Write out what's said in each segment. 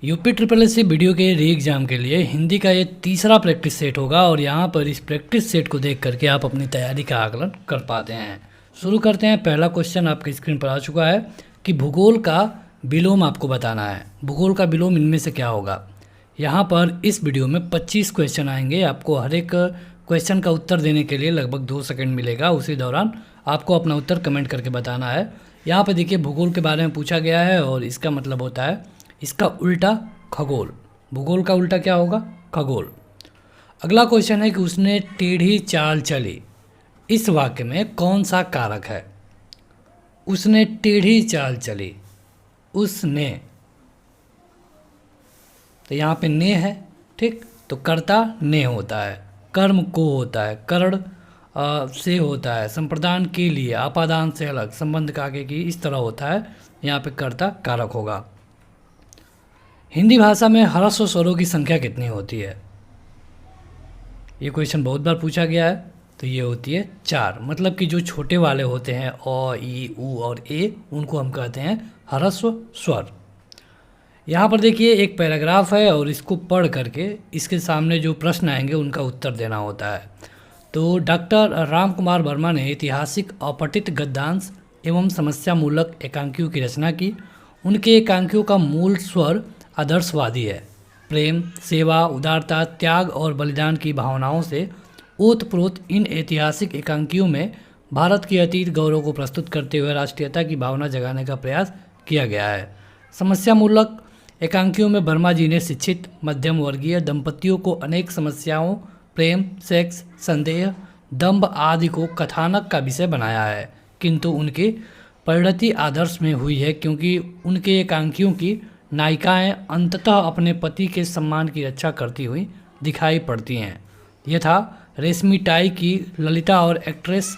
UP triple S C video के re exam के लिए हिंदी का ये तीसरा प्रैक्टिस सेट होगा और यहाँ पर इस प्रैक्टिस सेट को देख करके आप अपनी तैयारी का आकलन कर पाते हैं। शुरू करते हैं। पहला क्वेश्चन आपकी स्क्रीन पर आ चुका है कि भूगोल का विलोम आपको बताना है। भूगोल का विलोम इनमें से क्या होगा। यहाँ पर इस वीडियो में 25 क्वेश्चन आएंगे। आपको हर एक क्वेश्चन का उत्तर देने के लिए लगभग 2 सेकंड मिलेगा। उसी दौरान आपको अपना उत्तर कमेंट करके बताना है। यहाँ पर देखिए भूगोल के बारे में पूछा गया है और इसका मतलब होता है इसका उल्टा खगोल। भूगोल का उल्टा क्या होगा? खगोल। अगला क्वेश्चन है कि उसने टेढ़ी चाल चली। इस वाक्य में कौन सा कारक है? उसने टेढ़ी चाल चली। उसने, तो यहाँ पे ने है, ठीक। तो कर्ता ने होता है, कर्म को होता है, कर्ण से होता है, संप्रदान के लिए, आपादान से अलग, संबंध का आगे की, इस तरह होता है। यहाँ पे कर्ता कारक होगा। हिंदी भाषा में ह्रस्व स्वरों की संख्या कितनी होती है? ये क्वेश्चन बहुत बार पूछा गया है। तो ये होती है 4। मतलब कि जो छोटे वाले होते हैं अ, ई, उ और ए, उनको हम कहते हैं ह्रस्व स्वर। यहाँ पर देखिए एक पैराग्राफ है और इसको पढ़ करके इसके सामने जो प्रश्न आएंगे उनका उत्तर देना होता है। तो डॉक्टर राम कुमार वर्मा ने ऐतिहासिक अपठित गद्यांश एवं समस्यामूलक एकांकियों की रचना की। उनके एकांकियों का मूल स्वर आदर्शवादी है। प्रेम, सेवा, उदारता, त्याग और बलिदान की भावनाओं से ओतप्रोत इन ऐतिहासिक एकांकियों में भारत के अतीत गौरव को प्रस्तुत करते हुए राष्ट्रीयता की भावना जगाने का प्रयास किया गया है। समस्यामूलक एकांकियों में वर्मा जी ने शिक्षित मध्यम वर्गीय दंपतियों को अनेक समस्याओं, प्रेम, सेक्स, संदेह, दंभ आदि को कथानक का विषय बनाया है, किंतु उनकी परिणति आदर्श में हुई है क्योंकि उनके एकांकियों की नायिकाएं अंततः अपने पति के सम्मान की रक्षा करती हुई दिखाई पड़ती हैं। यथा रेशमी टाई की ललिता और एक्ट्रेस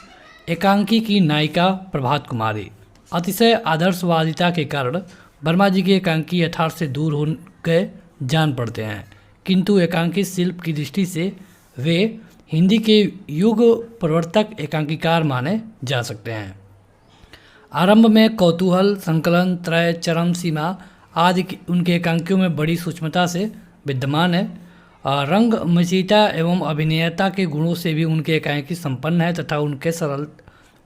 एकांकी की नायिका प्रभात कुमारी। अतिशय आदर्शवादिता के कारण वर्मा जी के एकांकी यथार्थ से दूर हो गए जान पड़ते हैं, किंतु एकांकी शिल्प की दृष्टि से वे हिंदी के युग प्रवर्तक एकांकीकार माने जा सकते हैं। आरंभ में कौतूहल, संकलन, त्रय, चरम सीमा आदि उनके एकांकियों में बड़ी सूक्ष्मता से विद्यमान है। रंग मचीता एवं अभिनेता के गुणों से भी उनके एकांकी संपन्न है तथा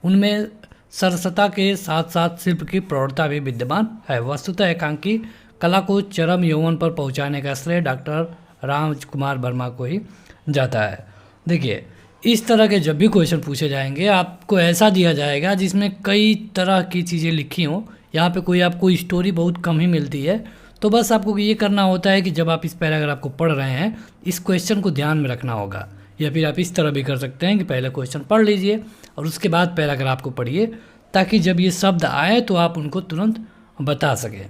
उनमें सरसता के साथ साथ शिल्प की प्रौढ़ता भी विद्यमान है। वस्तुतः एकांकी कला को चरम यौवन पर पहुंचाने का श्रेय डॉक्टर राम कुमार वर्मा को ही जाता है। देखिए इस तरह के जब भी क्वेश्चन पूछे जाएंगे आपको ऐसा दिया जाएगा जिसमें कई तरह की चीज़ें लिखी हों। यहाँ पे कोई आपको स्टोरी बहुत कम ही मिलती है। तो बस आपको ये करना होता है कि जब आप इस पैराग्राफ को पढ़ रहे हैं इस क्वेश्चन को ध्यान में रखना होगा। या फिर आप इस तरह भी कर सकते हैं कि पहले क्वेश्चन पढ़ लीजिए और उसके बाद पैराग्राफ को पढ़िए, ताकि जब ये शब्द आए तो आप उनको तुरंत बता सकें।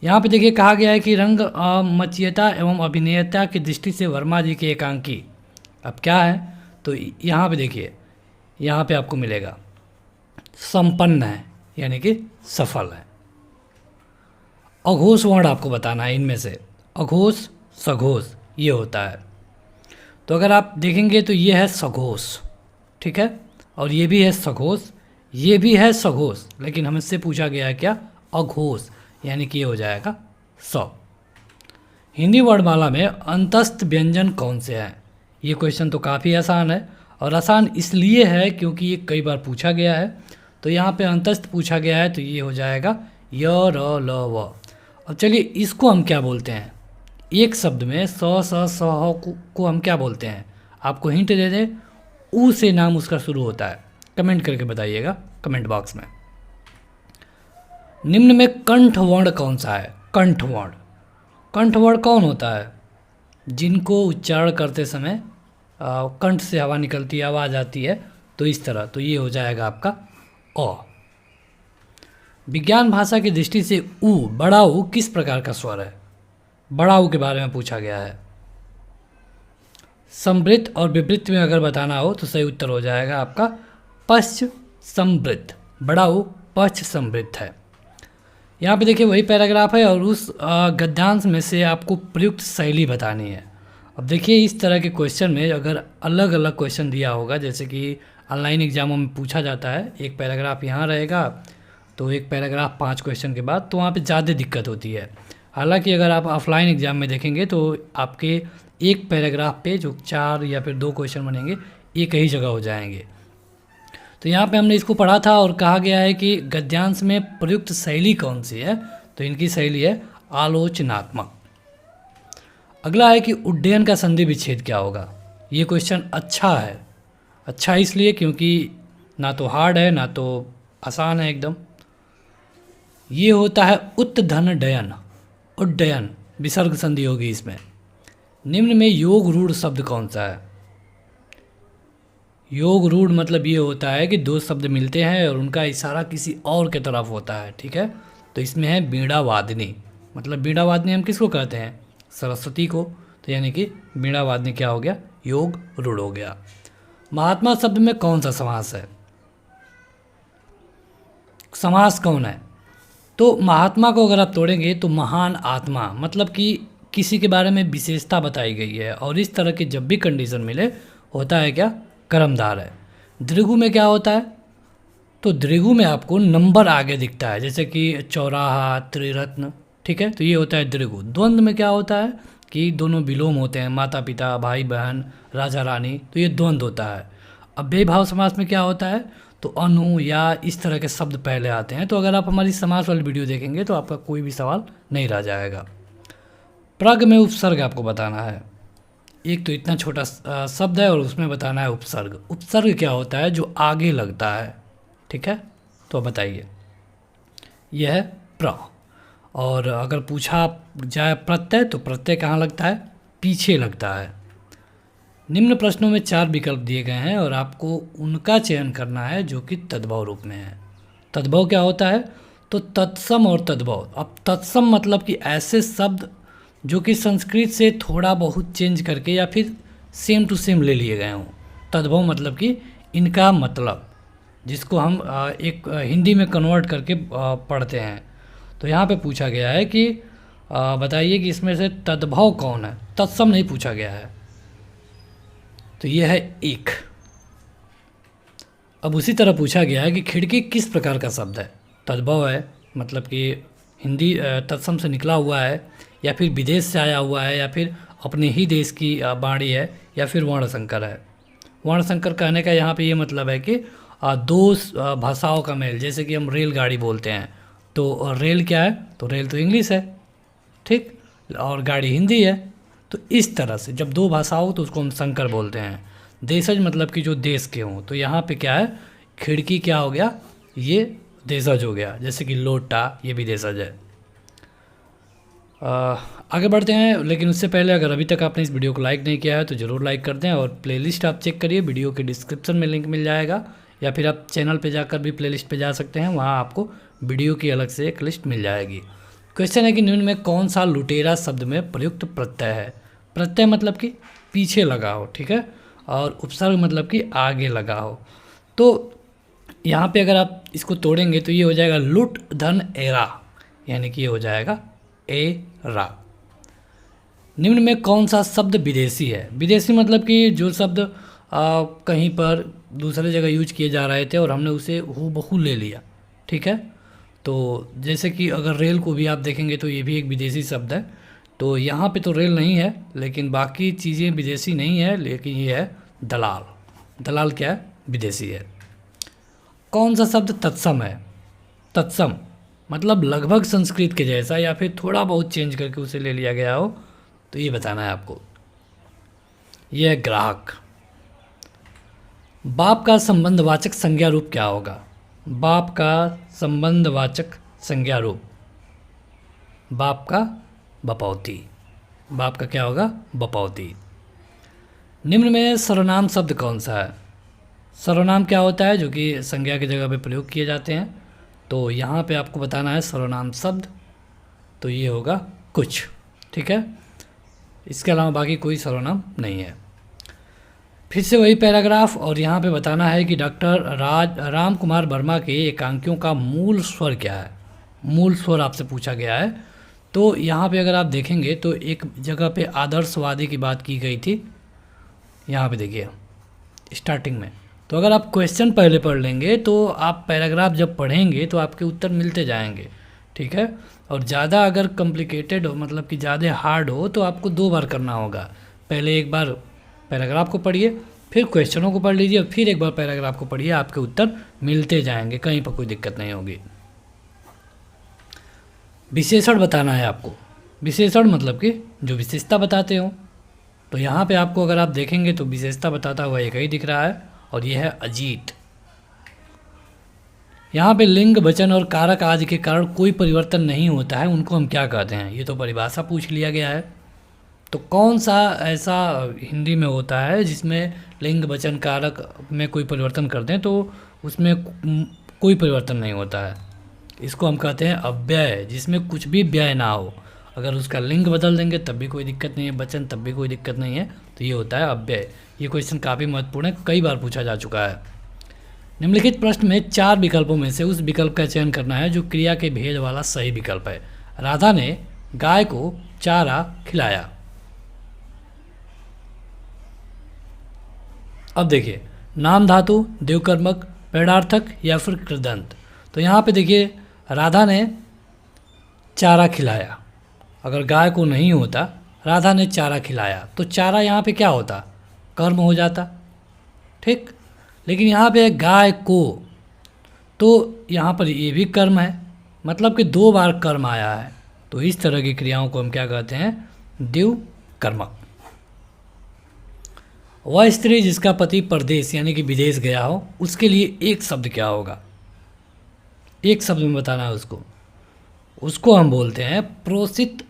यहाँ पे देखिए कहा गया है कि रंग मचीयता एवं अभिनेता की दृष्टि से वर्मा जी के एकांकी अब क्या है। तो यहाँ पे देखिए, यहाँ पे आपको मिलेगा संपन्न है, यानी कि सफल है। अघोष वर्ण आपको बताना है इनमें से, अघोष, सघोष ये होता है। तो अगर आप देखेंगे तो ये है सघोष, ठीक है, और ये भी है सघोष, ये भी है सघोष, लेकिन हमसे पूछा गया है क्या? अघोष, यानी कि ये हो जाएगा स। हिंदी वर्णमाला में अंतस्थ व्यंजन कौन से हैं? ये क्वेश्चन तो काफ़ी आसान है और आसान इसलिए है क्योंकि ये कई बार पूछा गया है। तो यहाँ पे अंतस्थ पूछा गया है तो ये हो जाएगा य, र, ल, व। अब चलिए इसको हम क्या बोलते हैं? एक शब्द में स, स, स, ह को हम क्या बोलते हैं? आपको हिंट दे दें, ऊ से नाम उसका शुरू होता है। कमेंट करके बताइएगा कमेंट बॉक्स में। निम्न में कंठ वर्ण कौन सा है? कंठ वर्ण, कंठ वर्ण कौन होता है? जिनको उच्चारण करते समय कंठ से हवा निकलती है, आवाज़ आती है, तो इस तरह। तो ये हो जाएगा आपका अ। विज्ञान भाषा की दृष्टि से ऊ, बड़ा ऊ किस प्रकार का स्वर है? बड़ा ऊ के बारे में पूछा गया है। समृद्ध और विवृत में अगर बताना हो तो सही उत्तर हो जाएगा आपका पश्च समृद्ध। बड़ा ऊ पश्च समृद्ध है। यहाँ पे देखिए वही पैराग्राफ है और उस गद्यांश में से आपको प्रयुक्त शैली बतानी है। अब देखिए इस तरह के क्वेश्चन में अगर अलग अलग क्वेश्चन दिया होगा, जैसे कि ऑनलाइन एग्जामों में पूछा जाता है, एक पैराग्राफ यहाँ रहेगा तो एक पैराग्राफ 5 क्वेश्चन के बाद, तो वहाँ पे ज़्यादा दिक्कत होती है। हालांकि अगर आप ऑफलाइन एग्ज़ाम में देखेंगे तो आपके एक पैराग्राफ पे जो 4 या फिर 2 क्वेश्चन बनेंगे एक ही जगह हो जाएंगे। तो यहाँ पे हमने इसको पढ़ा था और कहा गया है कि गद्यांश में प्रयुक्त शैली कौन सी है, तो इनकी शैली है आलोचनात्मक। अगला है कि उड्डयन का संधि विच्छेद क्या होगा। ये क्वेश्चन अच्छा है, अच्छा इसलिए क्योंकि ना तो हार्ड है ना तो आसान है एकदम। ये होता है उत्धनडयन, उड्डयन विसर्ग संधि होगी इसमें। निम्न में योग रूढ़ शब्द कौन सा है। योग रूढ़ मतलब ये होता है कि दो शब्द मिलते हैं और उनका इशारा किसी और के तरफ होता है, ठीक है। तो इसमें है बीड़ा वादनी, मतलब बीड़ा वादनी हम किसको कहते हैं, सरस्वती को। तो यानी कि बीड़ा वादनी क्या हो गया, योग रूढ़ हो गया। महात्मा शब्द में कौन सा समास है, समास कौन है। तो महात्मा को अगर आप तोड़ेंगे तो महान आत्मा, मतलब कि किसी के बारे में विशेषता बताई गई है, और इस तरह की जब भी कंडीशन मिले होता है क्या, कर्मधार है। दृगु में क्या होता है, तो दृगु में आपको नंबर आगे दिखता है, जैसे कि चौराहा, त्रिरत्न, ठीक है। तो ये होता है दृगु। द्वंद्व में क्या होता है कि दोनों विलोम होते हैं, माता पिता, भाई बहन, राजा रानी, तो ये द्वंद्व होता है। अव्ययी भाव समास में क्या होता है, तो अनु या इस तरह के शब्द पहले आते हैं। तो अगर आप हमारी समास वाली वीडियो देखेंगे तो आपका कोई भी सवाल नहीं रह जाएगा। प्रग में उपसर्ग आपको बताना है। एक तो इतना छोटा शब्द है और उसमें बताना है उपसर्ग। उपसर्ग क्या होता है, जो आगे लगता है, ठीक है। तो बताइए, यह है प्र। और अगर पूछा जाए प्रत्यय, तो प्रत्यय कहाँ लगता है, पीछे लगता है। निम्न प्रश्नों में 4 विकल्प दिए गए हैं और आपको उनका चयन करना है जो कि तद्भव रूप में है। तद्भव क्या होता है, तो तत्सम और तद्भव। अब तत्सम मतलब कि ऐसे शब्द जो कि संस्कृत से थोड़ा बहुत चेंज करके या फिर सेम टू सेम ले लिए गए हों। तद्भव मतलब कि इनका मतलब, जिसको हम एक हिंदी में कन्वर्ट करके पढ़ते हैं। तो यहाँ पे पूछा गया है कि बताइए कि इसमें से तद्भव कौन है, तत्सम नहीं पूछा गया है। तो यह है एक। अब उसी तरह पूछा गया है कि खिड़की किस प्रकार का शब्द है। तद्भव है, मतलब कि हिंदी तत्सम से निकला हुआ है, या फिर विदेश से आया हुआ है, या फिर अपने ही देश की वाणी है, या फिर वर्णसंकर है। वर्णसंकर कहने का यहाँ पे ये मतलब है कि दो भाषाओं का मेल, जैसे कि हम रेलगाड़ी बोलते हैं, तो रेल क्या है, तो रेल तो इंग्लिश है, ठीक, और गाड़ी हिंदी है। तो इस तरह से जब दो भाषा हो तो उसको हम संकर बोलते हैं। देशज मतलब कि जो देश के हों। तो यहाँ पे क्या है, खिड़की क्या हो गया, ये देशज हो गया। जैसे कि लोटा, ये भी देशज है। आगे बढ़ते हैं, लेकिन उससे पहले अगर अभी तक आपने इस वीडियो को लाइक नहीं किया है तो ज़रूर लाइक कर दें, और प्लेलिस्ट आप चेक करिए, वीडियो के डिस्क्रिप्शन में लिंक मिल जाएगा, या फिर आप चैनल पे जाकर भी प्लेलिस्ट पे जा सकते हैं, वहाँ आपको वीडियो की अलग से एक लिस्ट मिल जाएगी। क्वेश्चन है कि निम्न में कौन सा लुटेरा शब्द में प्रयुक्त प्रत्यय है। प्रत्यय मतलब कि पीछे लगा हो, ठीक है, और उपसर्ग मतलब कि आगे लगा हो। तो यहाँ पे अगर आप इसको तोड़ेंगे तो ये हो जाएगा लुट धन एरा, यानी कि ये हो जाएगा एरा। निम्न में कौन सा शब्द विदेशी है। विदेशी मतलब कि जो शब्द कहीं पर दूसरे जगह यूज किए जा रहे थे और हमने उसे हूबहू ले लिया, ठीक है। तो जैसे कि अगर रेल को भी आप देखेंगे तो ये भी एक विदेशी शब्द है। तो यहाँ पे तो रेल नहीं है, लेकिन बाकी चीज़ें विदेशी नहीं है, लेकिन ये है दलाल। दलाल क्या है, विदेशी है। कौन सा शब्द तत्सम है। तत्सम मतलब लगभग संस्कृत के जैसा या फिर थोड़ा बहुत चेंज करके उसे ले लिया गया हो, तो ये बताना है आपको। यह है ग्राहक। बाप का संबंधवाचक संज्ञा रूप क्या होगा। बाप का संबंधवाचक संज्ञा रूप, बाप का बपौती। बाप का क्या होगा, बपौती। निम्न में सर्वनाम शब्द कौन सा है। सर्वनाम क्या होता है, जो कि संज्ञा की जगह पे प्रयोग किए जाते हैं। तो यहाँ पे आपको बताना है सर्वनाम शब्द, तो ये होगा कुछ, ठीक है। इसके अलावा बाकी कोई सर्वनाम नहीं है। फिर से वही पैराग्राफ, और यहाँ पे बताना है कि डॉक्टर राम कुमार वर्मा के एकांकियों का मूल स्वर क्या है। मूल स्वर आपसे पूछा गया है। तो यहाँ पे अगर आप देखेंगे तो एक जगह पे आदर्शवादी की बात की गई थी, यहाँ पे देखिए स्टार्टिंग में। तो अगर आप क्वेश्चन पहले पढ़ लेंगे तो आप पैराग्राफ जब पढ़ेंगे तो आपके उत्तर मिलते जाएंगे, ठीक है। और ज़्यादा अगर कॉम्प्लिकेटेड हो, मतलब कि ज़्यादा हार्ड हो, तो आपको 2 बार करना होगा। पहले एक बार पैराग्राफ को पढ़िए, फिर क्वेश्चनों को पढ़ लीजिए, और फिर एक बार पैराग्राफ को पढ़िए, आपके उत्तर मिलते जाएंगे, कहीं पर कोई दिक्कत नहीं होगी। विशेषण बताना है आपको। विशेषण मतलब कि जो विशेषता बताते हो। तो यहाँ पे आपको अगर आप देखेंगे तो विशेषता बताता हुआ एक ही दिख रहा है, और यह है अजीत। यहाँ पे लिंग, वचन और कारक आदि के कारण कोई परिवर्तन नहीं होता है, उनको हम क्या कहते हैं, ये तो परिभाषा पूछ लिया गया है। तो कौन सा ऐसा हिंदी में होता है जिसमें लिंग, वचन, कारक में कोई परिवर्तन कर दें तो उसमें कोई परिवर्तन नहीं होता है? इसको हम कहते हैं अव्यय, जिसमें कुछ भी व्यय ना हो। अगर उसका लिंग बदल देंगे तब भी कोई दिक्कत नहीं है, वचन तब भी कोई दिक्कत नहीं है, तो ये होता है अव्यय। ये क्वेश्चन काफ़ी महत्वपूर्ण है, कई बार पूछा जा चुका है। निम्नलिखित प्रश्न में 4 विकल्पों में से उस विकल्प का चयन करना है जो क्रिया के भेद वाला सही विकल्प है। राधा ने गाय को चारा खिलाया। अब देखिए, नाम धातु, देवकर्मक, प्रेरणार्थक या फिर कृदंत। तो यहाँ पे देखिए, राधा ने चारा खिलाया। अगर गाय को नहीं होता, राधा ने चारा खिलाया, तो चारा यहाँ पे क्या होता, कर्म हो जाता, ठीक। लेकिन यहाँ पे गाय को, तो यहाँ पर ये भी कर्म है, मतलब कि 2 बार कर्म आया है। तो इस तरह की क्रियाओं को हम क्या कहते हैं, द्विकर्मक। वह स्त्री जिसका पति परदेश यानी कि विदेश गया हो, उसके लिए एक शब्द क्या होगा, एक शब्द में बताना है उसको। उसको हम बोलते हैं प्रोसित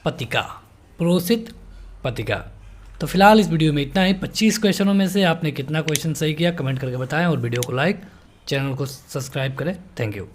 पतिका, प्रोसित पतिका। तो फिलहाल इस वीडियो में इतना ही। 25 क्वेश्चनों में से आपने कितना क्वेश्चन सही किया कमेंट करके बताएं, और वीडियो को लाइक, चैनल को सब्सक्राइब करें। Thank you.